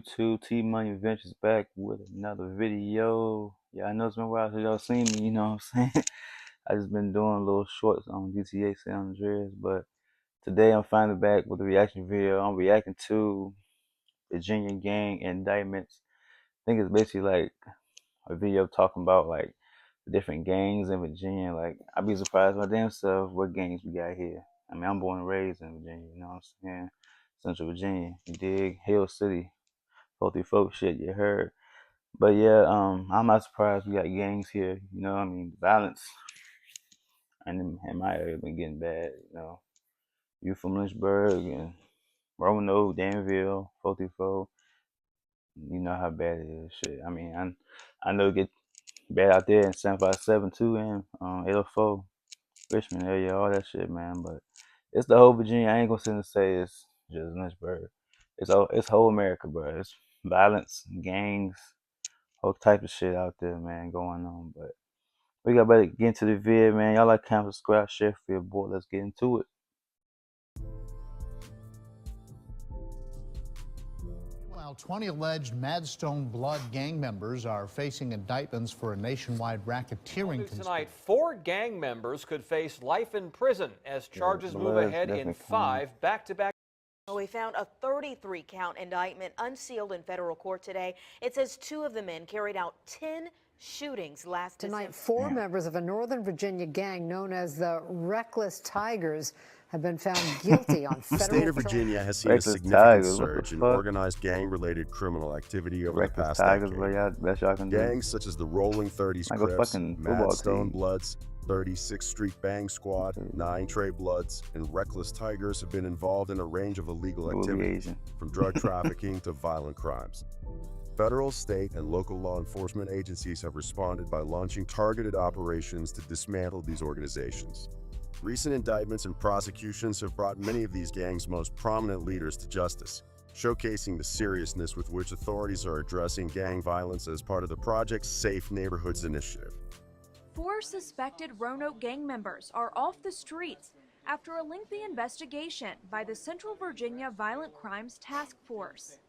YouTube? T Money Ventures back with another video. Yeah, I know it's been a while since y'all seen me, you know what I'm saying? I just been doing little shorts on GTA San Andreas, but today I'm finally back with a reaction video. I'm reacting to Virginia gang indictments. I think it's basically like a video talking about like the different gangs in Virginia. Like I'd be surprised my damn self what gangs we got here. I mean, I'm born and raised in Virginia, you know what I'm saying? Central Virginia, you dig? Hill City, 44 shit, you heard. But yeah, I'm not surprised we got gangs here. You know, I mean, violence in my area been getting bad. You know, you from Lynchburg and Roanoke, Danville, 44. You know how bad it is. Shit. I mean, I know it get bad out there in 757 too, and 804, Richmond area, all that shit, man. But it's the whole Virginia. I ain't gonna sit and say it's just Lynchburg. It's whole America, bro. It's violence, gangs, whole type of shit out there, man, going on. But we got better get into the vid, man. Y'all like, comment, subscribe, share for your boy. Let's get into it. While 20 alleged Madstone Blood gang members are facing indictments for a nationwide racketeering conspiracy. Tonight, 4 gang members could face life in prison as charges move ahead in 5 back-to-back. We found a 33-count indictment unsealed in federal court today. It says 2 of the men carried out 10 shootings last Tonight, December. 4 members of a Northern Virginia gang known as the Reckless Tigers have been found guilty on federal. The state of Virginia has seen a significant surge in organized gang-related criminal activity over the past decade. Gangs such as the Rolling 30s Crips, Madstone Bloods, 36th Street Bang Squad, 9 Trey Bloods, and Reckless Tigers have been involved in a range of illegal activities, from drug trafficking to violent crimes. Federal, state, and local law enforcement agencies have responded by launching targeted operations to dismantle these organizations. Recent indictments and prosecutions have brought many of these gangs' most prominent leaders to justice, showcasing the seriousness with which authorities are addressing gang violence as part of the Project Safe Neighborhoods initiative. 4 suspected Roanoke gang members are off the streets after a lengthy investigation by the Central Virginia Violent Crimes Task Force.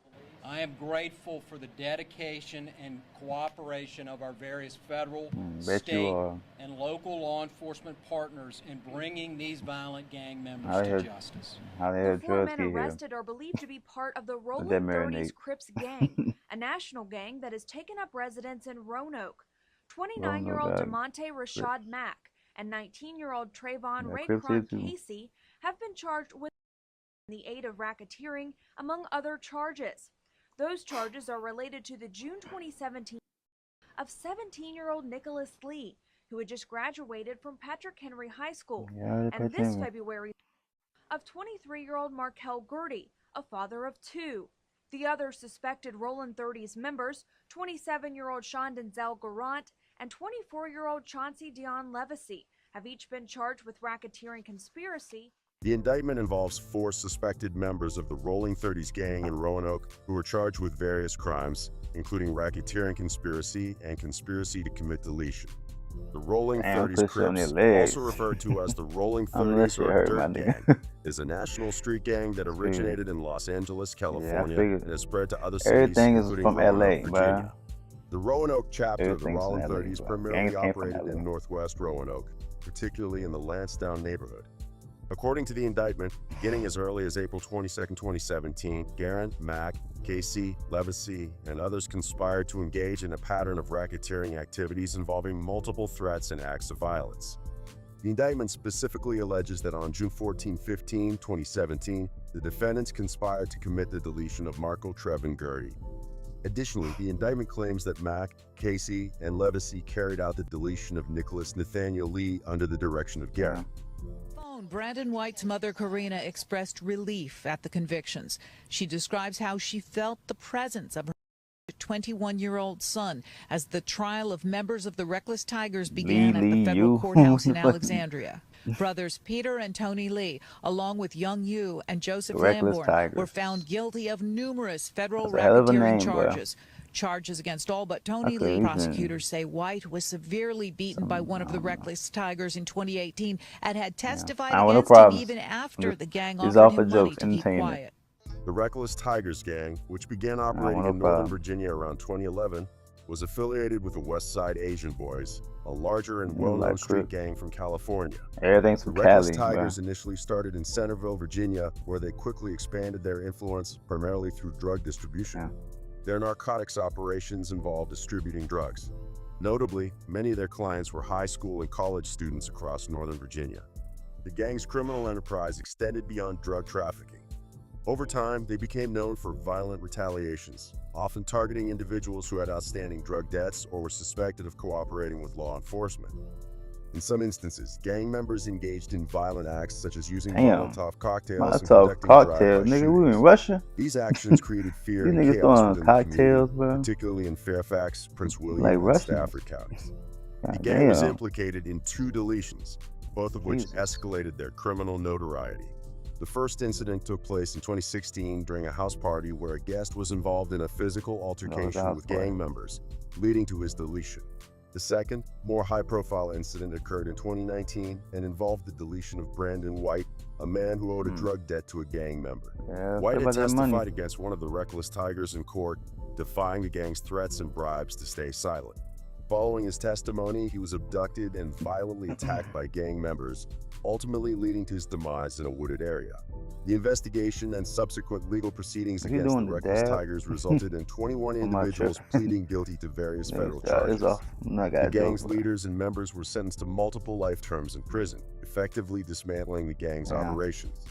I am grateful for the dedication and cooperation of our various federal, state, and local law enforcement partners in bringing these violent gang members to justice. The 4 men arrested are believed to be part of the Rolling 30s Crips gang, a national gang that has taken up residence in Roanoke. 29-year-old DeMonte Rashad Mack and 19-year-old Trayvon Raycron Casey have been charged with the aid of racketeering, among other charges. Those charges are related to the June 2017 of 17-year-old Nicholas Lee, who had just graduated from Patrick Henry High School, and this February of 23-year-old Markel Gertie, a father of 2. The other suspected Rolling 30s members, 27-year-old Sean Denzel Garant and 24-year-old Chauncey Dion Levacy, have each been charged with racketeering conspiracy. The indictment involves 4 suspected members of the Rolling 30s gang in Roanoke who were charged with various crimes, including racketeering conspiracy and conspiracy to commit deletion. The Rolling 30s Crips, also referred to as the Rolling 30s or Dirt Gang, is a national street gang that originated in Los Angeles, California, and has spread to other cities, including from LA, Virginia. The Roanoke chapter of the Rolling 30s primarily operated in northwest Roanoke, particularly in the Lansdowne neighborhood. According to the indictment, beginning as early as April 22, 2017, Garant, Mack, Casey, Levacy, and others conspired to engage in a pattern of racketeering activities involving multiple threats and acts of violence. The indictment specifically alleges that on June 14-15, 2017, the defendants conspired to commit the deletion of Marco Trevin Gertie. Additionally, the indictment claims that Mack, Casey, and Levacy carried out the deletion of Nicholas Nathaniel Lee under the direction of Garant. Brandon White's mother, Karina, expressed relief at the convictions. She describes how she felt the presence of her 21-year-old son as the trial of members of the Reckless Tigers began at the federal courthouse in Alexandria. Brothers Peter and Tony Lee, along with Young Yu and Joseph Lamborn, were found guilty of numerous federal racketeering charges. Charges against all but Tony Lee. Prosecutors say White was severely beaten by one of the Reckless Tigers in 2018 and had testified against him even after the gang offered him money to keep quiet. The Reckless Tigers gang, which began operating in Northern Virginia around 2011, was affiliated with the West Side Asian Boys, a larger and well-known street gang from California. Everything's from The Reckless Cali, Tigers initially started in Centerville, Virginia, where they quickly expanded their influence primarily through drug distribution. Their narcotics operations involved distributing drugs. Notably, many of their clients were high school and college students across Northern Virginia. The gang's criminal enterprise extended beyond drug trafficking. Over time, they became known for violent retaliations, often targeting individuals who had outstanding drug debts or were suspected of cooperating with law enforcement. In some instances, gang members engaged in violent acts such as using Molotov cocktails and conducting drive-by nigga, we in shootings. Russia. These actions created fear and niggas chaos throwing within the cocktails, community, bro. particularly in Fairfax, Prince William, Like and Russians. Stafford counties. The God gang was damn. implicated in 2 deletions, both of which escalated their criminal notoriety. The first incident took place in 2016 during a house party where a guest was involved in a physical altercation with gang members, leading to his deletion. The second, more high-profile incident occurred in 2019 and involved the deletion of Brandon White, a man who owed a drug debt to a gang member. White had testified against one of the Reckless Tigers in court, defying the gang's threats and bribes to stay silent. Following his testimony, he was abducted and violently attacked by gang members, ultimately leading to his demise in a wooded area. The investigation and subsequent legal proceedings against the Reckless Tigers resulted in 21 individuals pleading guilty to various federal charges. The gang's leaders and members were sentenced to multiple life terms in prison, effectively dismantling the gang's operations.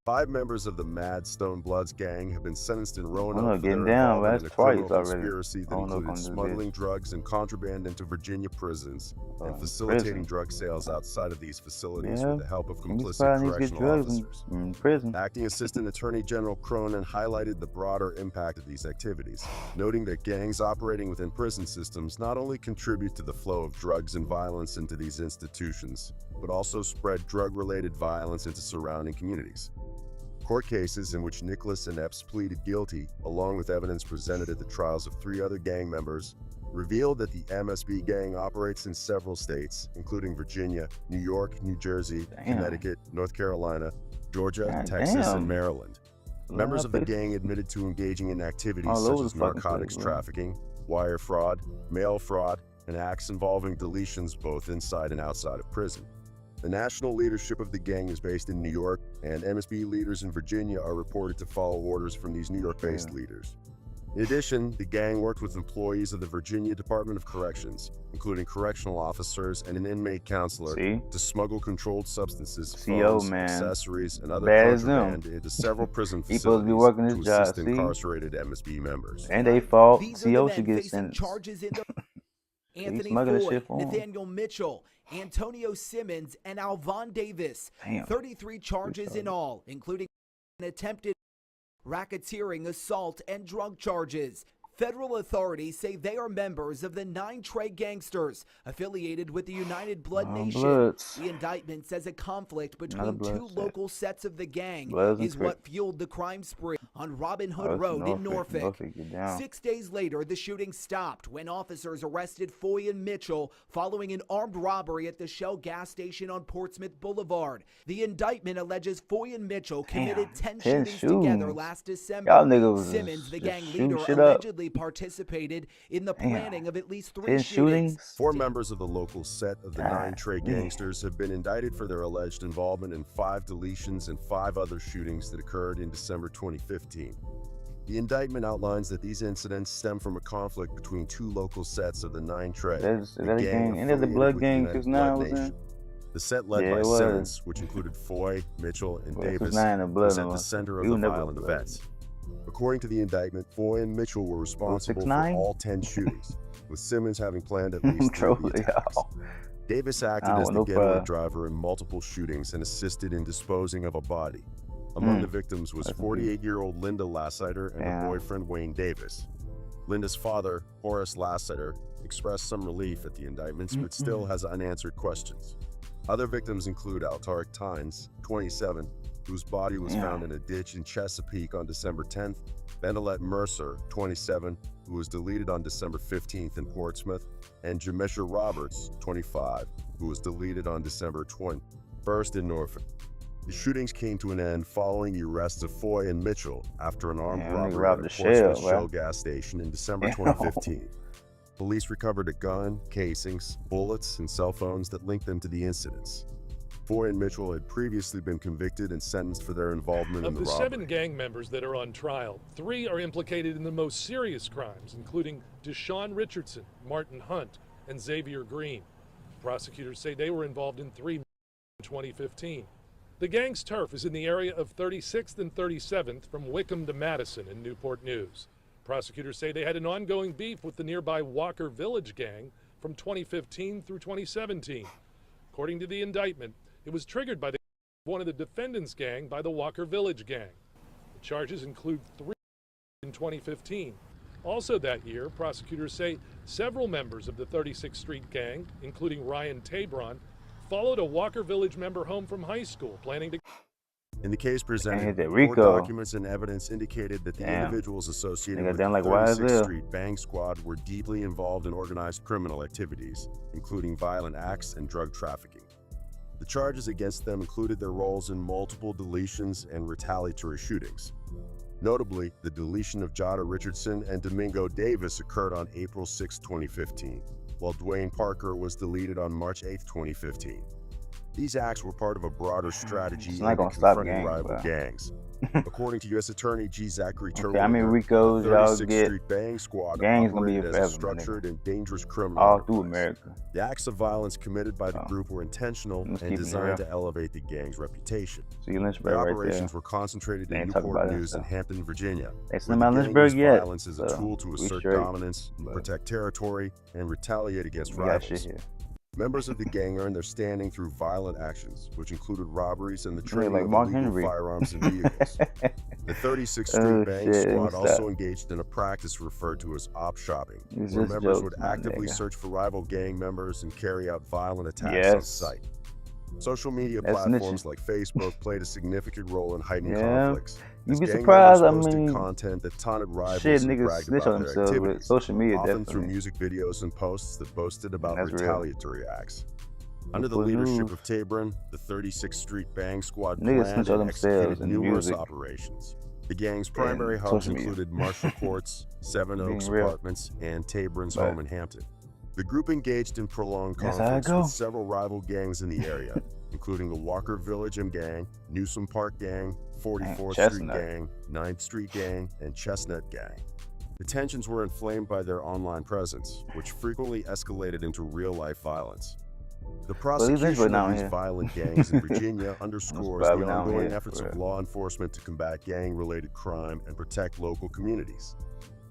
5 members of the Mad Stone Bloods gang have been sentenced in Roanoke for their involvement in a criminal conspiracy that included smuggling drugs and contraband into Virginia prisons and facilitating drug sales outside of these facilities with the help of complicit correctional officers. Acting Assistant Attorney General Cronin highlighted the broader impact of these activities, noting that gangs operating within prison systems not only contribute to the flow of drugs and violence into these institutions, but also spread drug-related violence into surrounding communities. Court cases in which Nicholas and Epps pleaded guilty, along with evidence presented at the trials of 3 other gang members, revealed that the MSB gang operates in several states, including Virginia, New York, New Jersey, Connecticut, North Carolina, Georgia, Texas, and Maryland. Members of the gang admitted to engaging in activities such as narcotics trafficking, wire fraud, mail fraud, and acts involving deletions both inside and outside of prison. The national leadership of the gang is based in New York, and MSB leaders in Virginia are reported to follow orders from these New York-based leaders. In addition, the gang worked with employees of the Virginia Department of Corrections, including correctional officers and an inmate counselor, to smuggle controlled substances, phones, accessories, and other contraband into several prison facilities to assist incarcerated MSB members. And they fought. These CO are the should men get facing sentenced. charges in the Anthony smuggling Ford, shit for 'em. Nathaniel Mitchell, Antonio Simmons, and Alvon Davis. 33 charges in all, including an attempted racketeering, assault, and drug charges. Federal authorities say they are members of the 9 Trey gangsters affiliated with the United Blood Nation. The indictment says a conflict between 2 local sets of the gang is what fueled the crime spree on Robin Hood Road in Norfolk. 6 days later, the shooting stopped when officers arrested Foy and Mitchell following an armed robbery at the Shell gas station on Portsmouth Boulevard. The indictment alleges Foy and Mitchell committed 10 shootings together last December. Simmons, the gang leader, allegedly participated in the planning of at least 3 shootings. 4 members of the local set of the 9 Trey gangsters have been indicted for their alleged involvement in 5 deletions and 5 other shootings that occurred in December 2015. The indictment outlines that these incidents stem from a conflict between 2 local sets of the 9 Trey, the gang Any of the blood gang United just now Blood was in? Nation. The set led by Simmons, which included Foy, Mitchell, and Davis, was at the center of the violent events. According to the indictment, Foy and Mitchell were responsible for all 10 shootings, with Simmons having planned at least 3 attacks. Davis acted as the getaway driver in multiple shootings and assisted in disposing of a body. Among the victims was 48-year-old Linda Lassiter and her boyfriend Wayne Davis. Linda's father, Horace Lassiter, expressed some relief at the indictments, but still has unanswered questions. Other victims include Altaric Tynes, 27, whose body was found in a ditch in Chesapeake on December 10th, Bendelette Mercer, 27, who was deleted on December 15th in Portsmouth, and Jamisha Roberts, 25, who was deleted on December 21st in Norfolk. The shootings came to an end following the arrests of Foy and Mitchell after an armed robbery robbed at a the Portsmouth Shell, Shell gas station in December 2015. Police recovered a gun, casings, bullets, and cell phones that linked them to the incidents. Foy and Mitchell had previously been convicted and sentenced for their involvement in the robbery. Of the 7 gang members that are on trial, 3 are implicated in the most serious crimes, including Deshaun Richardson, Martin Hunt, and Xavier Green. Prosecutors say they were involved in 3 in 2015. The gang's turf is in the area of 36th and 37th from Wickham to Madison in Newport News. Prosecutors say they had an ongoing beef with the nearby Walker Village gang from 2015 through 2017. According to the indictment, it was triggered by one of the defendants' gang by the Walker Village gang. The charges include 3 in 2015. Also that year, prosecutors say several members of the 36th Street gang, including Ryan Tabron, followed a Walker Village member home from high school, planning to... In the case presented, court documents and evidence indicated that the individuals associated with the 36th Street Bang Squad were deeply involved in organized criminal activities, including violent acts and drug trafficking. The charges against them included their roles in multiple deletions and retaliatory shootings. Notably, the deletion of Jada Richardson and Domingo Davis occurred on April 6, 2015, while Dwayne Parker was deleted on March 8, 2015. These acts were part of a broader strategy in confronting rival gangs. According to U.S. Attorney G. Zachary Terwilliger, the 36th Street Bang Squad operated as a structured and dangerous criminal all through America. The acts of violence committed by the group were intentional and designed to elevate the gang's reputation. The operations were concentrated in Newport News and Hampton, Virginia, where the gang used violence as a tool to assert dominance, protect territory, and retaliate against rivals. Members of the gang earned their standing through violent actions, which included robberies and the trading of illegal firearms and vehicles. The 36th Street Bang Squad also engaged in a practice referred to as op shopping, where members would actively search for rival gang members and carry out violent attacks on sight. Social media platforms like Facebook played a significant role in heightening conflicts. You'd be surprised. I mean, content that taunted rivals and bragged about their activities, social media, often through music videos and posts that boasted about retaliatory acts. Under the leadership of Tabron, the 36th Street Bang Squad planned and executed numerous operations. The gang's primary hubs included Marshall Courts, Seven Oaks Apartments, and Tabron's home in Hampton. The group engaged in prolonged conflicts with several rival gangs in the area, including the Walker Village Gang, Newsom Park Gang, 44th Street Gang, 9th Street Gang, and Chestnut Gang. The tensions were inflamed by their online presence, which frequently escalated into real-life violence. The prosecution of these violent gangs in Virginia underscores the ongoing efforts of law enforcement to combat gang-related crime and protect local communities.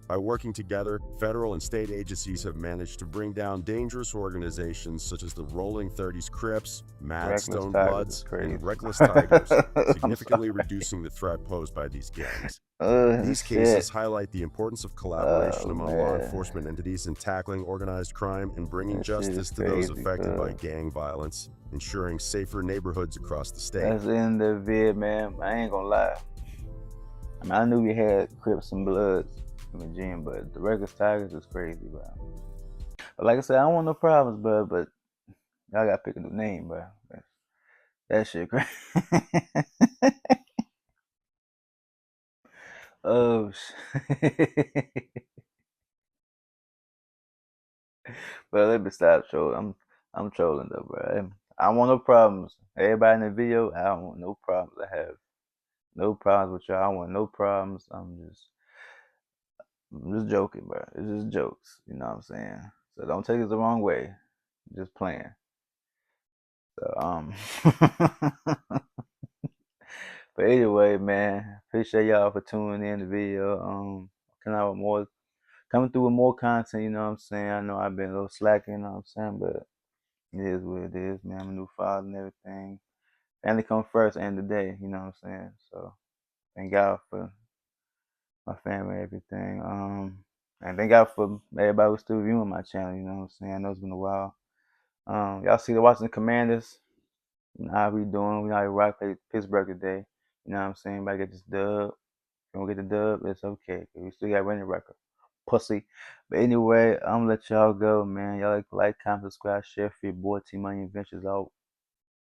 By working together, federal and state agencies have managed to bring down dangerous organizations such as the Rolling 30s Crips, Mad Stone Bloods, and Reckless Tigers, significantly reducing the threat posed by these gangs. These cases highlight the importance of collaboration among law enforcement entities in tackling organized crime and bringing justice to those affected by gang violence, ensuring safer neighborhoods across the state. That's the end of the vid, man. I ain't gonna lie. I mean, I knew we had Crips and Bloods in the gym, but the Reckless Tigers is crazy, bro. But like I said, I don't want no problems, bro, but y'all gotta pick a new name, bro. That shit crazy. Oh shit. But let me stop trolling. I'm trolling though, bro. I don't want no problems. Everybody in the video, I don't want no problems. I have no problems with y'all. I don't want no problems. I'm just joking, bro. It's just jokes. You know what I'm saying? So don't take it the wrong way. I'm just playing. So but anyway, man, appreciate y'all for tuning in the video. Coming through with more content, you know what I'm saying? I know I've been a little slacking, you know what I'm saying, but it is what it is, man. I'm a new father and everything. Family come first end of the day, you know what I'm saying? So thank God for my family and everything. And thank God for everybody who's still viewing my channel, you know what I'm saying? I know it's been a while. Y'all see the Washington Commanders. You know how we doing. We know how we rock play Pittsburgh today. You know what I'm saying? About to get this dub. If you don't get the dub, it's okay. We still got winning record. Pussy. But anyway, I'm gonna let y'all go, man. Y'all like, comment, subscribe, share for your boy T Money Adventures out.